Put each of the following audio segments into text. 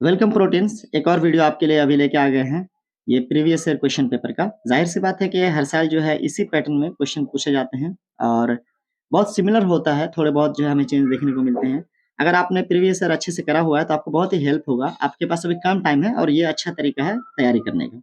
Welcome proteins एक और video आपके लिए अभी लेके आ गए हैं। ये प्रीवियस ईयर क्वेश्चन पेपर का जाहिर सी बात है कि हर साल जो है इसी पैटर्न में क्वेश्चन पूछे जाते हैं और बहुत सिमिलर होता है, थोड़े बहुत जो है हमें चेंज देखने को मिलते हैं। अगर आपने प्रीवियस ईयर अच्छे से करा हुआ है तो आपको बहुत ही हेल्प होगा। आपके पास अभी कम टाइम है और ये अच्छा तरीका है तैयारी करने का।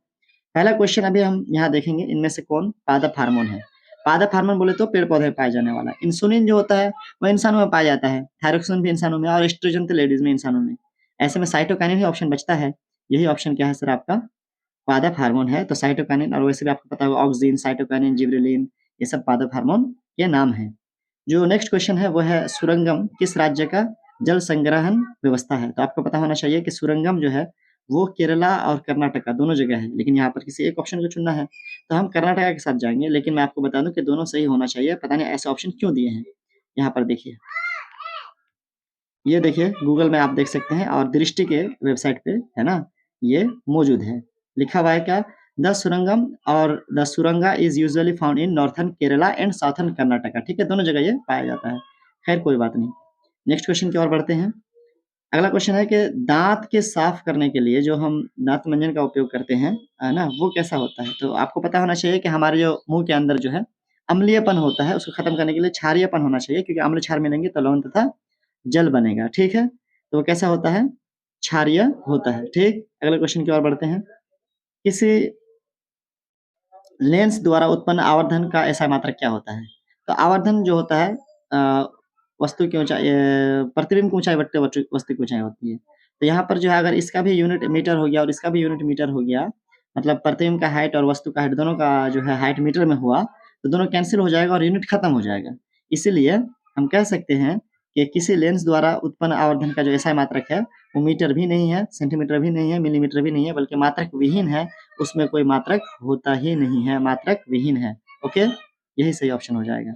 पहला क्वेश्चन अभी हम यहाँ देखेंगे, इनमें से कौन पादप हार्मोन है। पादप हार्मोन बोले तो पेड़ पौधे में पाया जाने वाला इंसुलिन जो होता है वह इंसानों में पाया जाता है, थायरोक्सिन भी इंसानों में और एस्ट्रोजन तो लेडीज में, इंसानों में। ऐसे में साइटोकाइनिन ही ऑप्शन बचता है। यही ऑप्शन क्या है सर आपका, पादप हार्मोन है। तो साइटोकाइनिन, और वैसे भी आपको पता होगा ऑक्सिन, साइटोकाइनिन, जिबरेलिन, ये सब पादप हार्मोन के नाम है। जो नेक्स्ट क्वेश्चन है वो है सुरंगम किस राज्य का जल संग्रहण व्यवस्था है। तो आपको पता होना चाहिए कि सुरंगम जो है वो केरला और कर्नाटका दोनों जगह है, लेकिन यहाँ पर किसी एक ऑप्शन को चुनना है तो हम कर्नाटका के साथ जाएंगे। लेकिन मैं आपको बता दूं कि दोनों सही होना चाहिए, पता नहीं ऐसे ऑप्शन क्यों दिए हैं। यहाँ पर देखिए, ये देखिए गूगल में आप देख सकते हैं और दृष्टि के वेबसाइट पे है ना, ये मौजूद है। लिखा हुआ है क्या, द सुरंगम और the Suranga is usually found in northern Kerala and southern Karnataka. ठीक है, दोनों जगह ये पाया जाता है। खैर कोई बात नहीं, नेक्स्ट क्वेश्चन की ओर बढ़ते हैं। अगला क्वेश्चन है कि दांत के साफ करने के लिए जो हम दांत मंजन का उपयोग करते हैं, है ना, वो कैसा होता है। तो आपको पता होना चाहिए कि हमारे जो मुंह के अंदर जो है अम्लीयपन होता है, उसको खत्म करने के लिए क्षारीयपन होना चाहिए, क्योंकि अम्ल क्षार मिलेंगे तो लवण तथा जल बनेगा। ठीक है, तो वो कैसा होता है, क्षारीय होता है। ठीक, अगले क्वेश्चन की ओर बढ़ते हैं। किसी लेंस द्वारा उत्पन्न आवर्धन का ऐसा मात्रक क्या होता है। तो आवर्धन जो होता है वस्तु की ऊंचाई, प्रतिबिंब की ऊंचाई बट्टे वस्तु की ऊंचाई होती है। तो यहाँ पर जो है अगर इसका भी यूनिट मीटर हो गया और इसका भी यूनिट मीटर हो गया, मतलब प्रतिबिंब का हाइट और वस्तु का हाइट दोनों का जो है हाइट मीटर में हुआ, तो दोनों कैंसिल हो जाएगा और यूनिट खत्म हो जाएगा। इसीलिए हम कह सकते हैं कि किसी लेंस द्वारा उत्पन्न आवर्धन का जो ऐसा मात्रक है वो मीटर भी नहीं है, सेंटीमीटर भी नहीं है, मिलीमीटर भी नहीं है, बल्कि मात्रक विहीन है। उसमें कोई मात्रक होता ही नहीं है, मात्रक विहीन है। ओके, यही सही ऑप्शन हो जाएगा।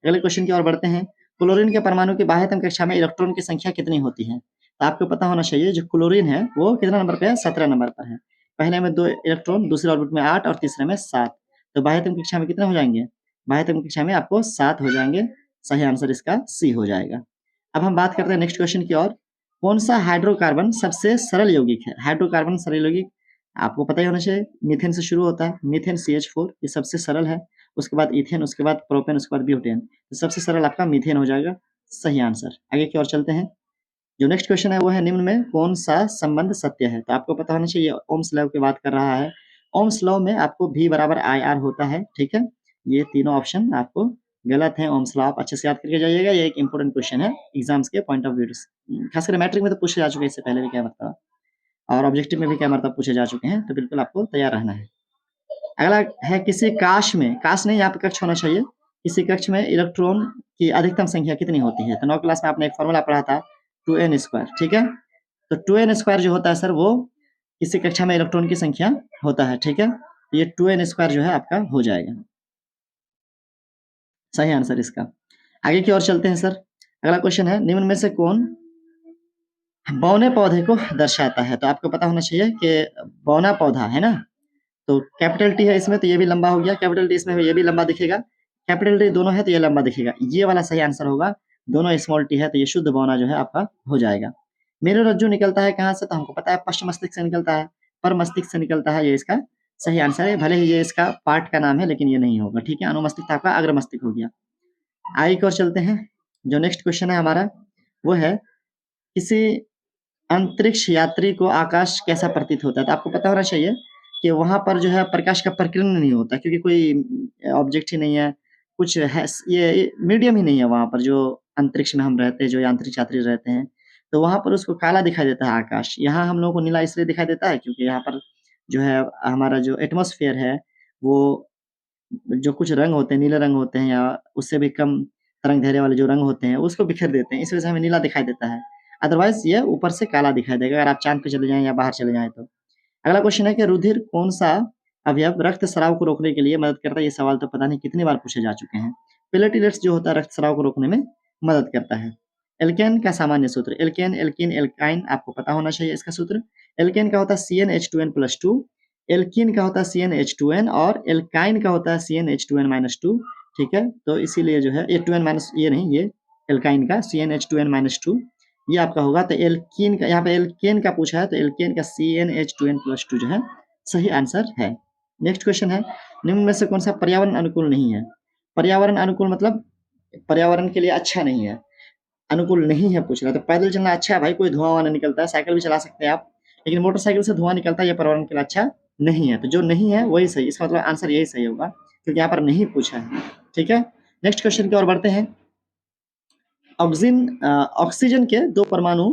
अगले क्वेश्चन की ओर बढ़ते हैं। क्लोरीन के परमाणु की बाह्यतम कक्षा में इलेक्ट्रॉन की संख्या कितनी होती है। तो आपको पता होना चाहिए जो क्लोरीन है वो कितना नंबर पे है, 17 नंबर पर है। पहले में 2 इलेक्ट्रॉन, दूसरे ऑर्बिट में 8 और तीसरे में 7। तो बाह्यतम कक्षा में कितने हो जाएंगे, बाह्यतम कक्षा में आपको 7 हो जाएंगे। सही आंसर इसका सी हो जाएगा। अब हम बात करते हैं नेक्स्ट क्वेश्चन की ओर। कौन सा हाइड्रोकार्बन सबसे सरल यौगिक है। हाइड्रोकार्बन सरल यौगिक आपको पता ही होना चाहिए, मीथेन से शुरू होता है, मीथेन CH4 ये सबसे सरल है। उसके बाद इथेन, उसके बाद प्रोपेन, उसके बाद ब्यूटेन। तो सबसे सरल आपका मीथेन हो जाएगा सही आंसर। आगे की ओर चलते हैं। जो नेक्स्ट क्वेश्चन है वो है निम्न में कौन सा संबंध सत्य है। तो आपको पता होना चाहिए ओम्स लॉ की बात कर रहा है। ओम्स लॉ में आपको V बराबर IR होता है। ठीक है, ये तीनों ऑप्शन आपको गलत है। ओम्स लॉ आप अच्छे से याद करके जाइएगा, ये एक इंपॉर्टेंट क्वेश्चन है एग्जाम्स के पॉइंट ऑफ व्यू से, खासकर मैट्रिक में तो पूछे जा चुके हैं इससे पहले भी, क्या मतलब, और ऑब्जेक्टिव में भी क्या मतलब पूछे जा चुके हैं, तो बिल्कुल आपको तैयार रहना है। अगला है किसी काश में, काश नहीं यहाँ पे कक्ष होना चाहिए, किसी कक्ष में इलेक्ट्रॉन की अधिकतम संख्या कितनी होती है। तो 9 क्लास में आपने एक फॉर्मूला पढ़ा था 2n स्क्वायर। ठीक है, तो 2n स्क्वायर जो होता है सर वो किसी कक्षा में इलेक्ट्रॉन की संख्या होता है। ठीक है, तो ये 2n स्क्वायर जो है आपका हो जाएगा सही आंसर इसका। आगे की ओर चलते हैं सर। अगला क्वेश्चन है निम्न में से कौन बौने पौधे को दर्शाता है। तो आपको पता होना चाहिए कि बौना पौधा है ना, तो कैपिटल टी है इसमें तो ये भी लंबा हो गया, कैपिटल टी इसमें ये भी लंबा दिखेगा, कैपिटल टी दोनों है तो ये लंबा दिखेगा। ये वाला सही आंसर होगा। दोनों स्मॉल टी है तो ये शुद्ध बौना जो है आपका हो जाएगा। मेरुरज्जु निकलता है कहाँ से, तो हमको पता है पश्च मस्तिष्क से निकलता है, पर मस्तिष्क से निकलता है, ये इसका सही आंसर है। भले ही ये इसका पार्ट का नाम है लेकिन ये नहीं होगा। ठीक है, अनुमस्तिष्क आपका अग्र मस्तिष्क हो गया। आगे की ओर चलते हैं। जो नेक्स्ट क्वेश्चन है हमारा वो है किसी अंतरिक्ष यात्री को आकाश कैसा प्रतीत होता है। तो आपको पता होना चाहिए कि वहाँ पर जो है प्रकाश का प्रकीर्णन नहीं होता, क्योंकि कोई ऑब्जेक्ट ही नहीं है, कुछ है, ये मीडियम ही नहीं है वहाँ पर जो अंतरिक्ष में हम रहते हैं, जो अंतरिक्ष यात्री रहते हैं, तो वहाँ पर उसको काला दिखाई देता है आकाश। यहाँ हम लोगों को नीला इसलिए दिखाई देता है क्योंकि यहाँ पर जो है हमारा जो एटमॉस्फेयर है वो, जो कुछ रंग होते हैं नीले रंग होते हैं या उससे भी कम तरंग दैर्घ्य वाले जो रंग होते हैं उसको बिखेर देते हैं, इस वजह से हमें नीला दिखाई देता है। अदरवाइज ये ऊपर से काला दिखाई देगा अगर आप चांद पे चले जाएं या बाहर चले जाएं तो। अगला क्वेश्चन है कि रुधिर कौन सा अवयव रक्त स्राव को रोकने के लिए मदद करता है। ये सवाल तो पता नहीं कितनी बार पूछे जा चुके हैं। प्लेटलेट्स जो होता है रक्त स्राव को रोकने में मदद करता है। एल्केन का सामान्य सूत्र, एल्केन, एल्कीन, एल्काइन आपको पता होना चाहिए इसका सूत्र। एल्केन का होता है CnH2n+2, एल्कीन का होता है CnH2n और एल्काइन का होता है CnH2n-2। ठीक है, तो इसीलिए जो है ये 2n- ये नहीं, ये एल्काइन का CnH2n-2 ये आपका होगा। तो एल्कीन का, यहाँ पे एल्केन का पूछा है, तो एल्केन का CnH2n+2 जो है सही आंसर है। नेक्स्ट क्वेश्चन है, निम्न में से कौन सा पर्यावरण अनुकूल नहीं है? पर्यावरण अनुकूल मतलब पर्यावरण के लिए अच्छा नहीं है, अनुकूल नहीं है पूछ रहा है। तो पैदल चलना अच्छा है भाई, कोई धुआं वाला निकलता है, साइकिल भी चला सकते हैं आप, लेकिन मोटरसाइकिल से धुआं निकलता है, ये पर्यावरण के लिए अच्छा नहीं है। तो जो नहीं है वही सही, इसका मतलब आंसर यही सही होगा, क्योंकि यहाँ पर नहीं पूछा है। ठीक है, नेक्स्ट क्वेश्चन की ओर बढ़ते हैं। ऑक्सीजन के दो परमाणु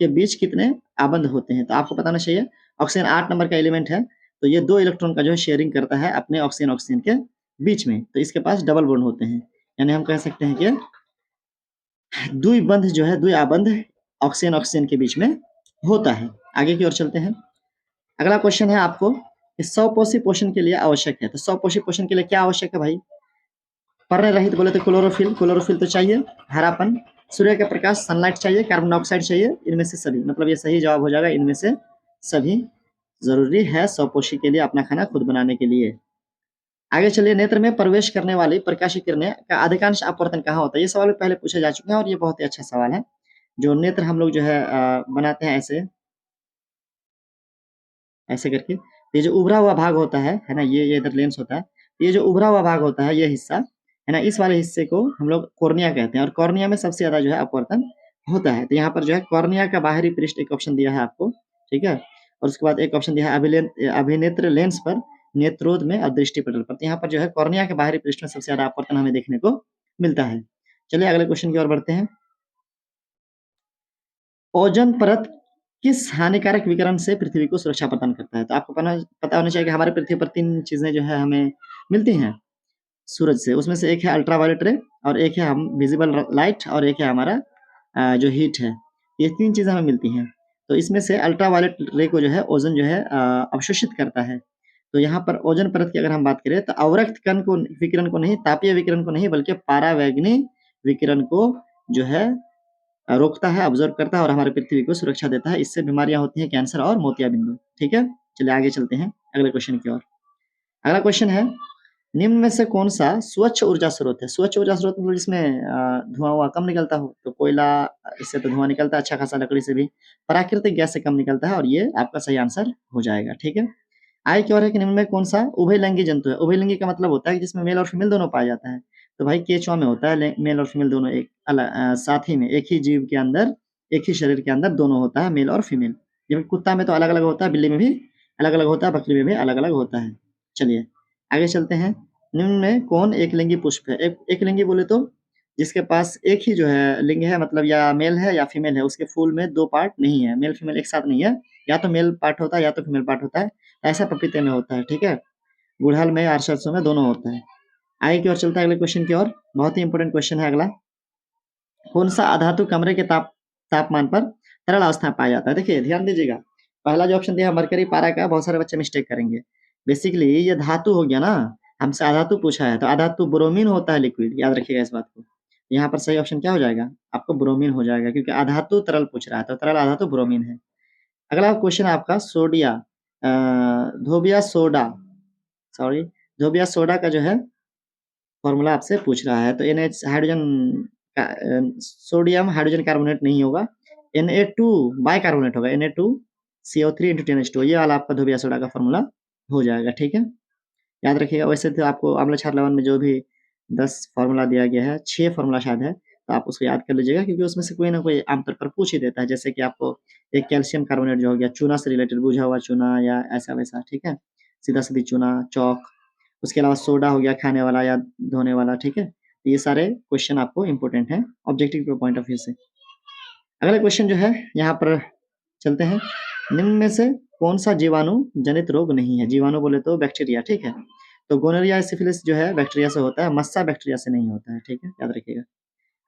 के बीच कितने आबंध होते हैं? तो आपको बताना चाहिए। ऑक्सीजन 8 नंबर का एलिमेंट है, तो ये 2 इलेक्ट्रॉन का जो है शेयरिंग करता है अपने ऑक्सीजन के बीच में, तो इसके पास डबल बॉन्ड होते हैं। यानी हम कह सकते हैं कि द्विबंध जो है, द्विआबंध ऑक्सीजन के बीच में होता है। आगे की ओर चलते हैं। अगला क्वेश्चन है आपको कि स्वपोषी पोषण के लिए आवश्यक है। तो स्वपोषी पोषण के लिए क्या आवश्यक है भाई? पर्ण रहित बोले तो क्लोरोफिल, क्लोरोफिल तो चाहिए, हरापन, सूर्य का प्रकाश, सनलाइट चाहिए, कार्बन डाइऑक्साइड चाहिए, इनमें से सभी, मतलब ये सही जवाब हो जाएगा, इनमें से सभी जरूरी है स्वपोषी के लिए, अपना खाना खुद बनाने के लिए। आगे चलिए, नेत्र में प्रवेश करने वाली प्रकाशीय किरणें का अधिकांश अपवर्तन कहाँ होता है? ये सवाल पहले पूछे जा चुके हैं और ये बहुत ही अच्छा सवाल है। जो नेत्र हम लोग जो है बनाते हैं ऐसे ऐसे करके, ये जो उभरा हुआ भाग होता है ना, ये इधर लेंस होता है, ये जो उभरा हुआ भाग होता है, ये हिस्सा है ना, इस वाले हिस्से को हम लोग कॉर्निया कहते हैं, और कॉर्निया में सबसे ज्यादा जो है अपवर्तन होता है। तो यहाँ पर जो है कॉर्निया का बाहरी पृष्ठ एक ऑप्शन दिया है आपको, ठीक है, और उसके बाद एक ऑप्शन दिया है अभिनेत्र लेंस पर, नेत्रोद में और दृष्टि पटल पर। तो यहाँ पर जो है कॉर्निया के बाहरी पृष्ठ में सबसे ज्यादा अपवर्तन हमें देखने को मिलता है। चलिए अगले क्वेश्चन की ओर बढ़ते हैं। ओजोन परत किस हानिकारक विकिरण से पृथ्वी को सुरक्षा प्रदान करता है? तो आपको पता होना चाहिए कि हमारे पृथ्वी पर 3 चीजें जो है हमें मिलती हैं सूरज से। उसमें से एक है अल्ट्रावायलेट रे, और एक है हम विजिबल लाइट, और एक है हमारा जो हीट है। ये 3 चीजें हमें मिलती हैं। तो इसमें से अल्ट्रावायलेट रे को जो है ओजोन जो है अवशोषित करता है। तो यहाँ पर ओजोन परत की अगर हम बात करें, तो अवरक्त कण को, विकिरण को नहीं, तापीय विकिरण को नहीं, बल्कि पारावैंगनी विकिरण को जो है रोकता है, ऑब्जर्व करता है, और हमारे पृथ्वी को सुरक्षा देता है। इससे बीमारियां होती हैं कैंसर और मोतियाबिंदु। ठीक है, चलिए आगे चलते हैं अगले क्वेश्चन की ओर। अगला क्वेश्चन है, निम्न में से कौन सा स्वच्छ ऊर्जा स्रोत है? स्वच्छ ऊर्जा स्रोत मतलब जिसमें धुआं हुआ कम निकलता हो। तो कोयला, इससे तो धुआं निकलता है अच्छा खासा, लकड़ी से भी। प्राकृतिक गैस से कम निकलता है, और ये आपका सही आंसर हो जाएगा। ठीक है, आय की ओर है कि निम्न में कौन सा उभयलिंगी जंतु है? उभयलिंगी का मतलब होता है कि जिसमें मेल और फीमेल दोनों पाया जाता है। तो भाई केचुआ में होता है मेल और फीमेल दोनों एक साथ ही में, एक ही जीव के अंदर, एक ही शरीर के अंदर दोनों होता है, मेल और फीमेल। जबकि कुत्ता में तो अलग अलग होता है, बिल्ली में भी अलग अलग होता है, बकरी में भी अलग अलग होता है। चलिए आगे चलते हैं। निम्न में कौन एक लिंगी पुष्प है? एक लिंगी बोले तो जिसके पास एक ही जो है लिंग है, मतलब या मेल है या फीमेल है, उसके फूल में 2 पार्ट नहीं है, मेल फीमेल एक साथ नहीं है, या तो मेल पार्ट होता है या तो फीमेल पार्ट होता है। ऐसा पपीते में होता है। ठीक है, गुड़हल में और सरसों में दोनों होता है। आगे की ओर चलता है अगले क्वेश्चन की ओर। बहुत ही इंपॉर्टेंट क्वेश्चन है अगला। कौन सा अधातु कमरे के तापमान पर तरल अवस्था में पाया जाता है? देखिए ध्यान दीजिएगा, पहला जो ऑप्शन दिया है मरकरी पारा का, बहुत सारे बच्चे मिस्टेक करेंगे। बेसिकली ये धातु हो गया ना, हमसे अधातु पूछा है, तो अधातु ब्रोमीन होता है लिक्विड, याद रखिएगा इस बात को। यहाँ पर सही ऑप्शन क्या हो जाएगा? आपको ब्रोमीन हो जाएगा, क्योंकि अधातु तरल पूछ रहा है, तो तरल अधातु ब्रोमीन है। अगला क्वेश्चन है आपका सोडिया धोबिया सोडा, सॉरी, धोबिया सोडा का जो है फॉर्मूला आपसे पूछ रहा है। तो NH हाइड्रोजन का सोडियम हाइड्रोजन कार्बोनेट नहीं होगा, Na2 बाइकार्बोनेट होगा, Na2CO3 × 10H2, ये वाला आपका धोबिया सोडा का फॉर्मूला हो जाएगा। ठीक है, याद रखिएगा। वैसे तो आपको अम्ल क्षार लवण में जो भी 10 फॉर्मूला दिया गया है, 6 फॉर्मूला शायद है, तो आप उसको याद कर लीजिएगा, क्योंकि उसमें से कोई ना कोई आमतौर पर पूछ ही देता है। जैसे कि आपको एक कैल्शियम कार्बोनेट जो हो गया, चूना से रिलेटेड, बुझा हुआ चूना या ऐसा वैसा, ठीक है, सीधा सीधी चूना, चौक। उसके अलावा सोडा हो गया खाने वाला या धोने वाला। ठीक है, ये सारे क्वेश्चन आपको इंपॉर्टेंट है ऑब्जेक्टिव पॉइंट ऑफ व्यू से। अगला क्वेश्चन जो है यहाँ पर चलते हैं। निम्न में से कौन सा जीवाणु जनित रोग नहीं है? जीवाणु बोले तो बैक्टीरिया। ठीक है, तो गोनोरिया सिफिलिस जो है बैक्टीरिया से होता है, मस्सा बैक्टीरिया से नहीं होता है। ठीक है, याद रखिएगा।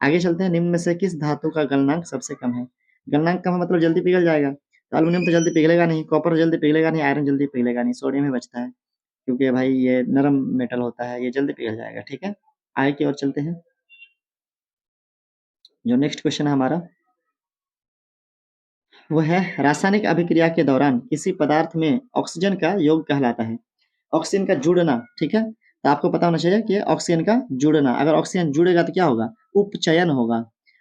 आगे चलते हैं। निम्न में से किस धातु का गलनांक सबसे कम है? गलनांक कम है मतलब जल्दी पिघल जाएगा, तो एल्युमिनियम तो जल्दी पिघलेगा नहीं, कॉपर जल्दी पिघलेगा नहीं, आयरन जल्दी पिघलेगा नहीं, सोडियम ही बचता है, क्योंकि भाई ये नरम मेटल होता है, ये जल्दी पिघल जाएगा। ठीक है, आगे की ओर चलते हैं। जो नेक्स्ट क्वेश्चन है हमारा, वो है रासायनिक अभिक्रिया के दौरान किसी पदार्थ में ऑक्सीजन का योग कहलाता है? ऑक्सीजन का जुड़ना। ठीक है, तो आपको पता होना चाहिए कि ऑक्सीजन का जुड़ना, अगर ऑक्सीजन जुड़ेगा तो क्या होगा? उपचयन होगा।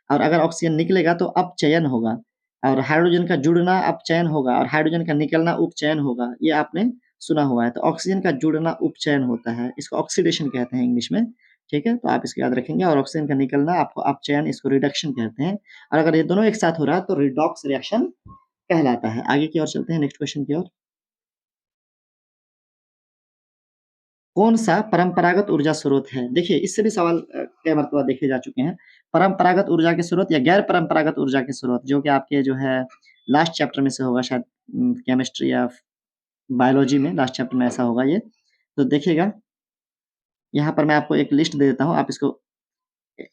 और अगर ऑक्सीजन निकलेगा तो अपचयन होगा, और हाइड्रोजन का जुड़ना अपचयन होगा, और हाइड्रोजन का निकलना उपचयन होगा। ये आपने सुना हुआ है। तो ऑक्सीजन का जुड़ना उपचयन होता है, इसको ऑक्सीडेशन कहते हैं इंग्लिश में, ठीक है? तो आप इसको याद रखेंगे। और ऑक्सीजन का निकलना आपको अपचयन, इसको रिडक्शन कहते हैं। और अगर ये दोनों एक साथ हो रहा है तो रिडॉक्स रिएक्शन कहलाता है। आगे की ओर चलते हैं, नेक्स्ट क्वेश्चन की ओर। कौन-सा परंपरागत ऊर्जा स्रोत है? देखिए, इससे भी सवाल कई मर्तबा देखे जा चुके हैं। परंपरागत ऊर्जा के स्रोत या गैर परंपरागत ऊर्जा के स्रोत, जो कि आपके जो है लास्ट चैप्टर में से होगा शायद, केमिस्ट्री या बायोलॉजी में लास्ट चैप्टर में ऐसा होगा ये। तो देखिएगा, यहाँ पर मैं आपको एक लिस्ट दे देता हूँ, आप इसको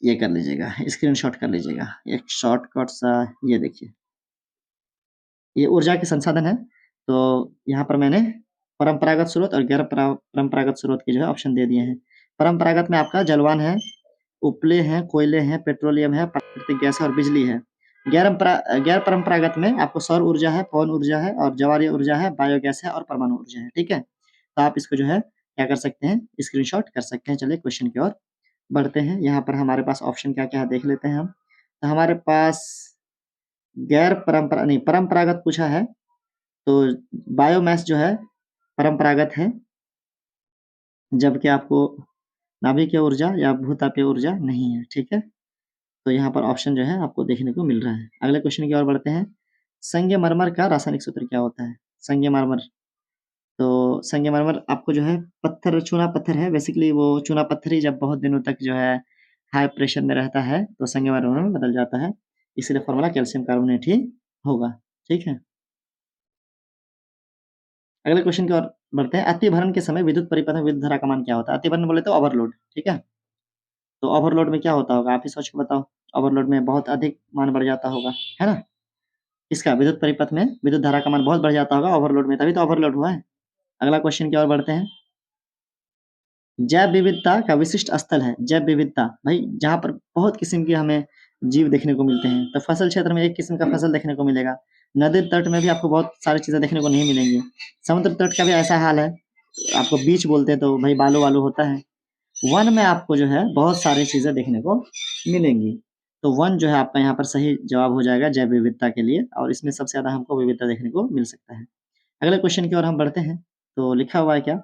ये कर लीजिएगा, स्क्रीनशॉट कर लीजिएगा। एक शॉर्टकट सा ये देखिए, ये ऊर्जा के संसाधन है। तो यहाँ पर मैंने परंपरागत स्रोत और गैर परंपरागत स्रोत के जो है ऑप्शन दे दिए हैं। परंपरागत में आपका जलवान है, उपले हैं, कोयले हैं, पेट्रोलियम है, प्राकृतिक गैस है और बिजली है। गैर परंपरागत में आपको सौर ऊर्जा है, पवन ऊर्जा है और ज्वारीय ऊर्जा है, बायोगैस है और परमाणु ऊर्जा है, ठीक है? तो आप इसको जो है क्या कर सकते हैं, स्क्रीनशॉट कर सकते हैं। चलिए क्वेश्चन की ओर बढ़ते हैं। यहाँ पर हमारे पास ऑप्शन क्या-क्या है देख लेते हैं हम। तो हमारे पास परंपरागत पूछा है, तो बायोमास जो है परंपरागत है, जबकि आपको नाभिकीय ऊर्जा या भूतापीय ऊर्जा नहीं है, ठीक है? तो यहाँ पर ऑप्शन जो है आपको देखने को मिल रहा है। अगले क्वेश्चन की ओर बढ़ते हैं। संगमरमर का रासायनिक सूत्र क्या होता है? संगमरमर, तो संगमरमर आपको जो है पत्थर, चूना पत्थर है। बेसिकली वो चूना पत्थर ही जब बहुत दिनों तक जो है हाई प्रेशर में रहता है तो संगमरमर में बदल जाता है। इसलिए फॉर्मूला कैल्शियम कार्बोनेट ही होगा, ठीक है? अगले क्वेश्चन की ओर बढ़ते हैं। अतिभरण के समय विद्युत परिपथ में विद्युत धारा का मान क्या होता है? अतिभरण बोले तो ओवरलोड, ठीक है? तो ओवरलोड में क्या होता होगा? आप ही सोच के बताओ। ओवरलोड में बहुत अधिक मान बढ़ जाता होगा, है ना? इसका विद्युत परिपथ में विद्युत धारा का मान बहुत बढ़ जाता होगा ओवरलोड में, तभी तो ओवरलोड हुआ है। अगला क्वेश्चन की ओर बढ़ते हैं। जैव विविधता का विशिष्ट स्थल है। जैव विविधता, भाई जहाँ पर बहुत किस्म के हमें जीव देखने को मिलते हैं। तो फसल क्षेत्र में एक किस्म का फसल देखने को मिलेगा। नदी तट में भी आपको बहुत सारी चीज़ें देखने को नहीं मिलेंगी। समुद्र तट का भी ऐसा हाल है। आपको बीच बोलते हैं तो भाई बालू-वालू होता है। वन में आपको जो है बहुत सारी चीज़ें देखने को मिलेंगी। तो वन जो है आपका यहाँ पर सही जवाब हो जाएगा जैव विविधता के लिए, और इसमें सबसे ज़्यादा हमको विविधता देखने को मिल सकता है। अगले क्वेश्चन की ओर हम बढ़ते हैं। तो लिखा हुआ है क्या?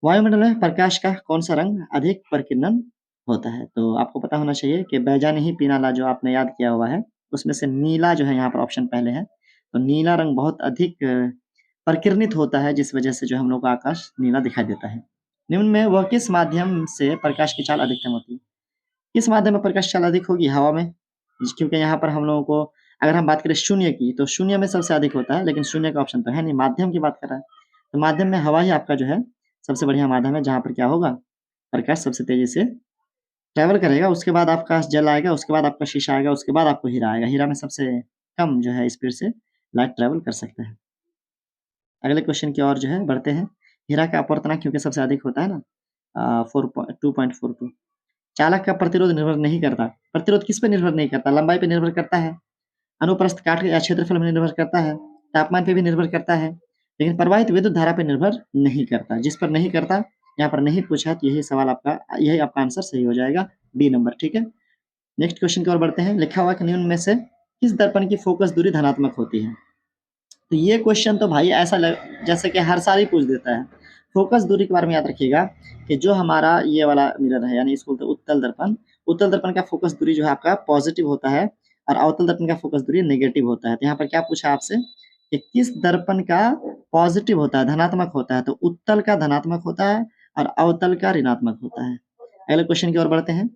वायुमंडल में प्रकाश का कौन-सा रंग अधिक परिकीर्णन होता है? तो आपको पता होना चाहिए कि बैजानी ही पीनाला जो आपने याद किया हुआ है, उसमें से नीला जो है यहाँ पर ऑप्शन पहले है। तो नीला रंग बहुत अधिक परिकीर्णित होता है, जिस वजह से जो हम लोग को आकाश नीला दिखाई देता है। निम्न में वह किस माध्यम से प्रकाश की चाल अधिकतम होती है? किस माध्यम में प्रकाश चाल अधिक होगी? हवा में। क्योंकि यहाँ पर हम लोगों को, अगर हम बात करें शून्य की, तो शून्य में सबसे अधिक होता है, लेकिन शून्य का ऑप्शन तो है नहीं, माध्यम की बात कर रहा है। तो माध्यम में हवा ही आपका जो है सबसे बढ़िया माध्यम है, जहाँ पर क्या होगा, प्रकाश सबसे तेज़ी से ट्रैवल करेगा। उसके बाद आपका जल आएगा, उसके बाद आपका शीशा आएगा, उसके बाद आपको हीरा आएगा। हीरा में सबसे कम जो है स्पीड से लाइट ट्रैवल कर सकता है। अगले क्वेश्चन की ओर जो है बढ़ते हैं। हीरा का अपवर्तनांक क्योंकि सबसे अधिक होता है ना, 2.42। चालक का प्रतिरोध निर्भर नहीं करता। प्रतिरोध किस पे निर्भर नहीं करता? लंबाई पे निर्भर करता है, अनुप्रस्थ काट या क्षेत्रफल में निर्भर करता है, तापमान पे भी निर्भर करता है, लेकिन प्रवाहित विद्युत धारा पे निर्भर नहीं करता। जिस पर नहीं करता, यहाँ पर नहीं पूछा, तो यही आपका आंसर सही हो जाएगा, डी नंबर, ठीक है? नेक्स्ट क्वेश्चन की ओर बढ़ते हैं। लिखा हुआ है कि निम्न में से किस दर्पण की फोकस दूरी धनात्मक होती है? तो ये क्वेश्चन तो भाई ऐसा जैसे कि हर साल ही पूछ देता है। फोकस दूरी के बारे में याद रखिएगा कि जो हमारा ये वाला मिरर है, यानी इसको बोलते हैं उत्तल दर्पण का फोकस दूरी जो है आपका पॉजिटिव होता है, और अवतल दर्पण का फोकस दूरी नेगेटिव होता है। तो यहाँ पर क्या पूछा आपसे कि किस दर्पण का पॉजिटिव होता है, धनात्मक होता है? तो उत्तल का धनात्मक होता है और अवतल का ऋणात्मक होता है। अगले क्वेश्चन की ओर बढ़ते हैं।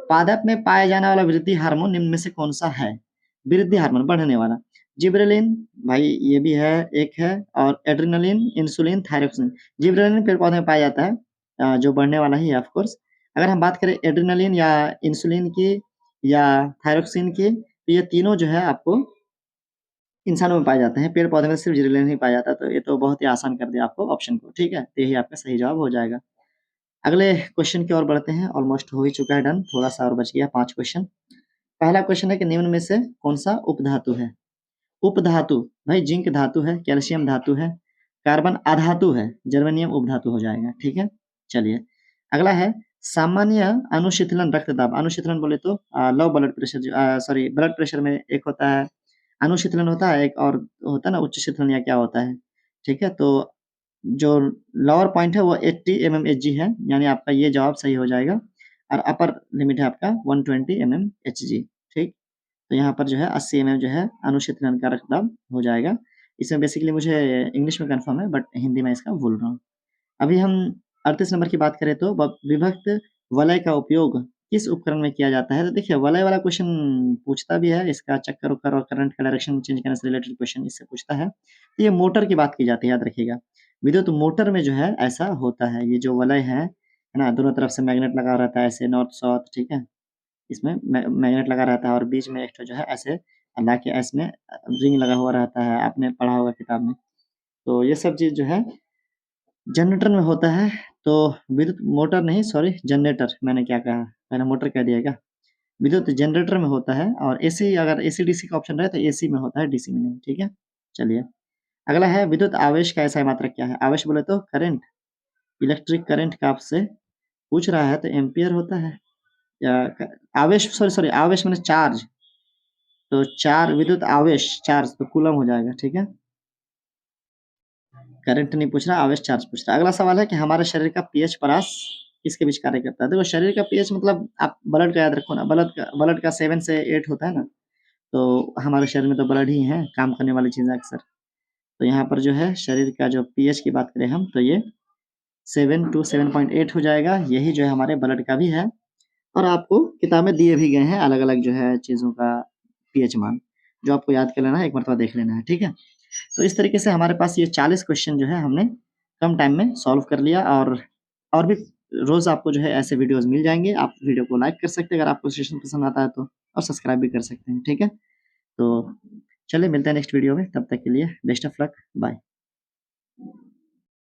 पादप में पाया जाने वाला वृद्धि हार्मोन निम्न में से कौन सा है? वृद्धि हार्मोन, बढ़ने वाला। जिब्रेलिन, भाई ये भी है, एक है, और एड्रेनालिन, इंसुलिन, थायरोक्सिन। जिब्रेलिन पेड़ पौधे में पाया जाता है, जो बढ़ने वाला ही है ऑफ कोर्स। अगर हम बात करें एड्रेनालिन या इंसुलिन की या थायरोक्सिन की, तो ये तीनों जो है आपको इंसानों में पाए जाते हैं। पेड़ पौधे में सिर्फ जिब्रेलिन ही पाया जाता है। तो ये तो बहुत ही आसान कर दिया आपको ऑप्शन को, ठीक है? तो यही आपका सही जवाब हो जाएगा। अगले क्वेश्चन की ओर बढ़ते हैं। ऑलमोस्ट हो ही चुका है डन, थोड़ा सा और बच गया, 5 क्वेश्चन। पहला क्वेश्चन है कि निम्न में से कौन सा उपधातु है? उपधातु, भाई जिंक धातु है, कैल्शियम धातु है, कार्बन अधातु है, जर्मेनियम उपधातु हो जाएगा, ठीक है? चलिए, अगला है सामान्य अनुशीतलन रक्तदाब, अनुशीतलन बोले तो low blood pressure sorry blood pressure में एक होता है अनुशीतलन होता है, एक और होता है ना उच्च शीतलन या क्या होता है, ठीक है? तो जो लोअर पॉइंट है वो 80 mmHg है, यानी आपका ये जवाब सही हो जाएगा और अपर लिमिट है आपका 120 mmHg, ठीक? तो यहाँ पर जो है 80 mm जो है अनुशीतलन का रक्तदाब हो जाएगा। इसमें बेसिकली मुझे इंग्लिश में कन्फर्म है बट हिंदी में इसका भूल रहा हूँ। अभी हम 38 नंबर की बात करें तो विभक्त वलय का उपयोग किस उपकरण में किया जाता है? तो देखिए वलय वाला क्वेश्चन पूछता भी है, इसका चक्कर-वक्कर और करंट का डायरेक्शन चेंज करने से रिलेटेड क्वेश्चन इससे पूछता है। तो ये मोटर की बात की जाती है, याद रखिएगा। विद्युत मोटर में जो है ऐसा होता है, ये जो वलय है ना? दोनों तरफ से मैग्नेट लगा रहता है ऐसे नॉर्थ-साउथ, ठीक है? इसमें मैग्नेट लगा रहता है और बीच में एक ठो जो है ऐसे लाके इसमें रिंग लगा हुआ रहता है, आपने पढ़ा होगा किताब में। तो ये सब चीज़ जो है जनरेटर में होता है, तो विद्युत मोटर नहीं सॉरी जनरेटर मैंने क्या कहा? मैंने मोटर कह दिया क्या? विद्युत जनरेटर में होता है और एसी अगर एसी-डीसी का ऑप्शन रहे तो एसी में होता है, डीसी में नहीं, ठीक है? चलिए, अगला है विद्युत आवेश का एसआई मात्रक क्या है? आवेश बोले तो करंट, इलेक्ट्रिक करंट का आपसे पूछ रहा है तो एम्पीयर होता है या क आवेश सॉरी आवेश माने चार्ज, तो विद्युत आवेश चार्ज तो कूलम हो जाएगा, ठीक है? करंट नहीं पूछ रहा, आवेश चार्ज पूछ रहा है। अगला सवाल है कि हमारे शरीर का पीएच परास किसके बीच कार्य करता है? देखो शरीर का पीएच मतलब आप ब्लड का याद रखो ना, ब्लड का 7 से 8 होता है ना, तो हमारे शरीर में तो ब्लड ही है, काम करने वाली चीज़ है अक्सर। तो यहाँ पर जो है शरीर का जो पीएच की बात करें हम तो ये 7 टू 7.8 हो जाएगा, यही जो है हमारे ब्लड का भी है और आपको किताब में दिए भी गए हैं अलग-अलग जो है चीज़ों का पीएच मान, जो आपको याद कर लेना है, एक मर्तबा देख लेना है, ठीक है? तो इस तरीके से हमारे पास ये 40 क्वेश्चन जो है हमने कम टाइम में सॉल्व कर लिया और भी रोज़ आपको जो है ऐसे वीडियोज़ मिल जाएँगे। आप वीडियो को लाइक कर सकते हैं अगर आपको सेशन पसंद आता है तो और सब्सक्राइब भी कर सकते हैं, ठीक है? तो चलिए मिलते हैं नेक्स्ट वीडियो में, तब तक के लिए बेस्ट ऑफ लक, बाय।